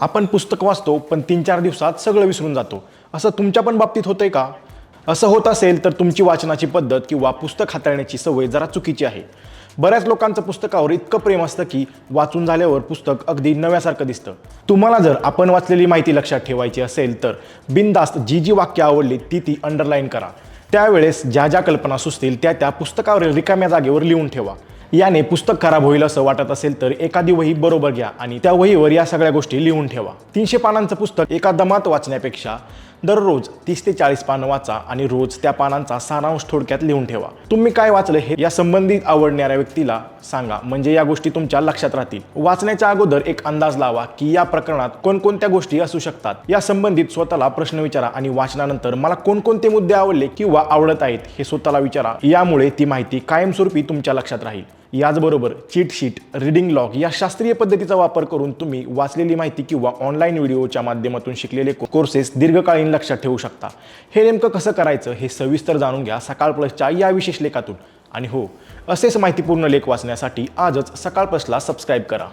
आपण पुस्तक वाचतो पण 3-4 दिवसात सगळं विसरून जातो. असं तुमच्या पण बाबतीत होतंय का? असं होत असेल तर तुमची वाचनाची पद्धत किंवा पुस्तक हाताळण्याची सवय जरा चुकीची आहे. बऱ्याच लोकांचं पुस्तकावर इतकं प्रेम असतं की वाचून झाल्यावर पुस्तक अगदी नव्यासारखं दिसतं. तुम्हाला जर आपण वाचलेली माहिती लक्षात ठेवायची असेल तर बिनधास्त जी जी वाक्य आवडली ती अंडरलाईन करा. त्यावेळेस ज्या ज्या कल्पना सुचतील त्या पुस्तकावरील रिकाम्या जागेवर लिहून ठेवा. याने पुस्तक खराब होईल असं वाटत असेल तर एखादी वही बरोबर घ्या आणि त्या वहीवर या सगळ्या गोष्टी लिहून ठेवा. 300 पानांचं पुस्तक एका दमात वाचण्यापेक्षा दररोज 30 ते 40 पानं वाचा आणि रोज त्या पानांचा सारांश थोडक्यात लिहून ठेवा. तुम्ही काय वाचलं हे या संबंधित आवडणाऱ्या व्यक्तीला सांगा, म्हणजे या गोष्टी तुमच्या लक्षात राहतील. वाचण्याच्या अगोदर एक अंदाज लावा की या प्रकरणात कोणकोणत्या गोष्टी असू शकतात. या संबंधित स्वतःला प्रश्न विचारा आणि वाचनानंतर मला कोणकोणते मुद्दे आवडले किंवा आवडत आहेत हे स्वतःला विचारा. यामुळे ती माहिती कायमस्वरूपी तुमच्या लक्षात राहील. याचबरोबर चीट शीट, रीडिंग लॉग या शास्त्रीय पद्धतीचा वापर करून तुम्ही वाचलेली माहिती किंवा ऑनलाईन व्हिडिओच्या माध्यमातून शिकलेले कोर्सेस दीर्घकालीन लक्षात ठेवू शकता. हे नेमकं कसं करायचं हे सविस्तर जाणून घ्या सकाळ प्लसच्या या विशेष लेखातून. आणि हो, असेच माहितीपूर्ण लेख वाचण्यासाठी आजच सकाळ प्लसला सबस्क्राईब करा.